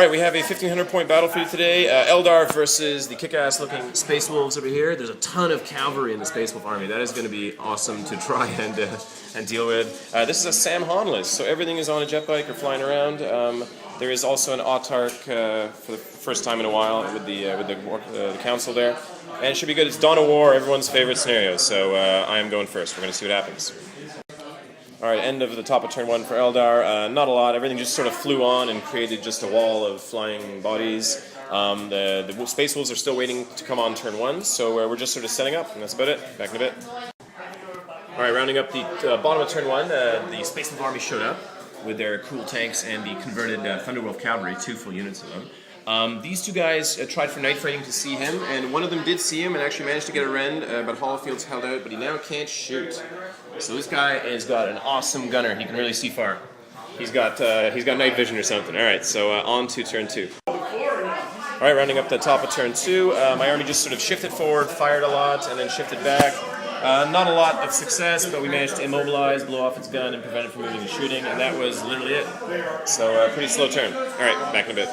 Alright, we have a 1500 point battle for you today. Eldar versus the kick-ass looking Space Wolves over here. There's a ton of cavalry in the Space Wolf army. That is going to be awesome to try and deal with. This is a Sam Han list, so everything is on a jet bike or flying around. There is also an autark for the first time in a while with the council there. And it should be good. It's Dawn of War, everyone's favorite scenario, so I am going first. We're going to see what happens. Alright, end of the top of turn 1 for Eldar. Not a lot, everything just sort of flew on and created just a wall of flying bodies. The Space Wolves are still waiting to come on turn 1, so we're just sort of setting up, and that's about it. Back in a bit. Alright, rounding up the bottom of turn 1, the Space Wolf army showed up with their cool tanks and the converted Space Wolf Cavalry, 2 full units of them. These two guys tried for night fighting to see him, and one of them did see him and actually managed to get a rend, but Hollowfield's held out, but he now can't shoot. So this guy has got an awesome gunner. He can really see far. He's got night vision or something. All right, so on to turn 2. All right, rounding up the top of turn 2. My army just sort of shifted forward, fired a lot, and then shifted back. Not a lot of success, but we managed to immobilize, blow off its gun, and prevent it from moving and shooting, and that was literally it. So pretty slow turn. All right, back in a bit.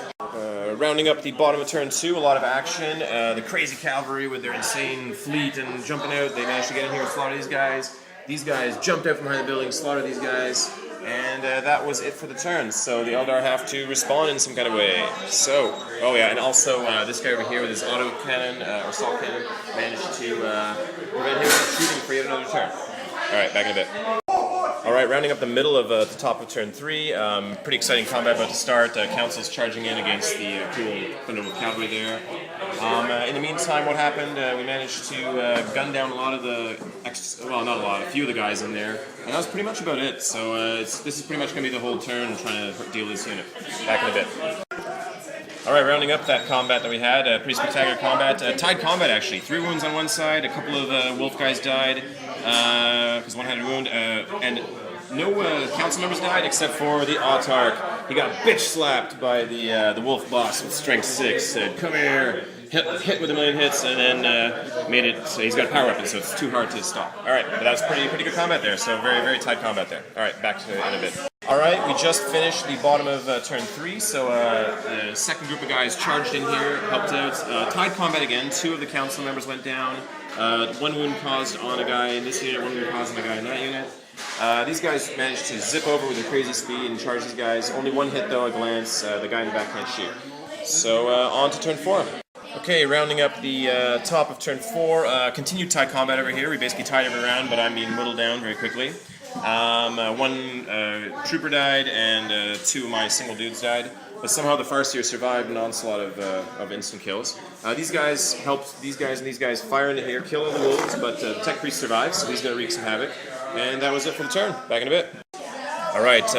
Rounding up the bottom of turn 2, a lot of action. The crazy cavalry with their insane fleet and jumping out, they managed to get in here and slaughter these guys. These guys jumped out from behind the building, slaughtered these guys, and that was it for the turn. So the Eldar have to respond in some kind of way. So, oh yeah, and also this guy over here with his auto cannon, or assault cannon, managed to prevent him from shooting for yet another turn. Alright, back in a bit. Alright, rounding up the middle of the top of turn 3, pretty exciting combat about to start. Council's charging in against the cool Space Wolf Cavalry there. In the meantime, what happened, we managed to gun down a lot of the, well, not a lot, a few of the guys in there, and that was pretty much about it. So this is pretty much going to be the whole turn, trying to deal with this unit. Back in a bit. Alright, rounding up that combat that we had, pretty spectacular combat. Tied combat, actually. 3 wounds on one side, a couple of wolf guys died, because one had a wound, and no council members died except for the autark. He got bitch slapped by the wolf boss with strength 6, said, "Come here," hit with a million hits, and then made it so he's got a power weapon, so it's too hard to stop. Alright, but that was pretty good combat there, so very, very tight combat there. Alright, back to it in a bit. Alright, we just finished the bottom of turn 3, so the second group of guys charged in here, helped out. Tied combat again, 2 of the council members went down. 1 wound caused on a guy in this unit, 1 wound caused on a guy in that unit. These guys managed to zip over with their crazy speed and charge these guys. Only 1 hit though, a glance. The guy in the back can't shoot. So on to turn 4. Okay, rounding up the top of turn 4. Continued tied combat over here. We basically tied every round, but I'm being whittled down very quickly. 1 trooper died and 2 of my single dudes died. But somehow the Farseer survived an onslaught of instant kills. These guys helped these guys and these guys fire into here, kill all the wolves, but the Tech Priest survives, so he's going to wreak some havoc. And that was it for the turn. Back in a bit. Alright,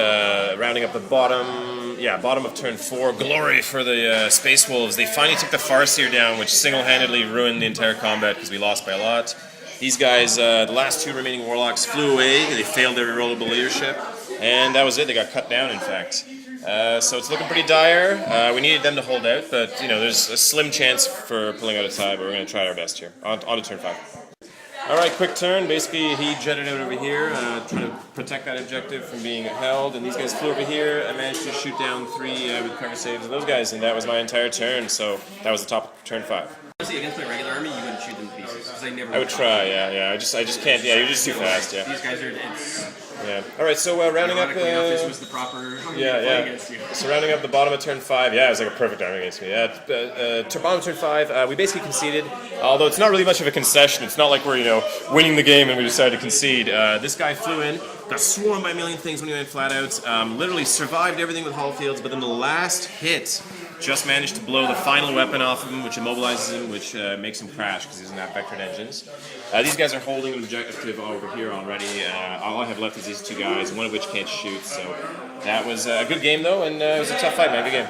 rounding up the bottom of turn 4. Glory for the Space Wolves. They finally took the Farseer down, which single-handedly ruined the entire combat because we lost by a lot. These guys, the last 2 remaining Warlocks flew away. They failed their rollable leadership. And that was it. They got cut down, in fact. So it's looking pretty dire. We needed them to hold out, but you know, there's a slim chance for pulling out a tie, but we're going to try our best here. On to turn 5. Alright, quick turn. Basically, he jetted out over here, trying to protect that objective from being held, and these guys flew over here. I managed to shoot down 3 with cover saves of those guys, and that was my entire turn, so that was the top of turn 5. Honestly, against my regular army, you would shoot them to pieces, because I never... I would try, yeah. I just can't, yeah, you're just too fast, yeah. These guys are, Yeah. Alright, so rounding up this was the proper against you. So rounding up the bottom of turn 5, yeah, it was like a perfect army against me. Bottom of turn 5, we basically conceded, although it's not really much of a concession. It's not like we're, winning the game and we decided to concede. This guy flew in, got swarmed by a million things when he went flat out, literally survived everything with Hollowfields, but then the last hit just managed to blow the final weapon off of him, which immobilizes him, which makes him crash because he doesn't have vectored engines. These guys are holding an objective over here already. All I have left is these 2 guys, one of which can't shoot, so that was a good game though, and it was a tough fight, man, good game.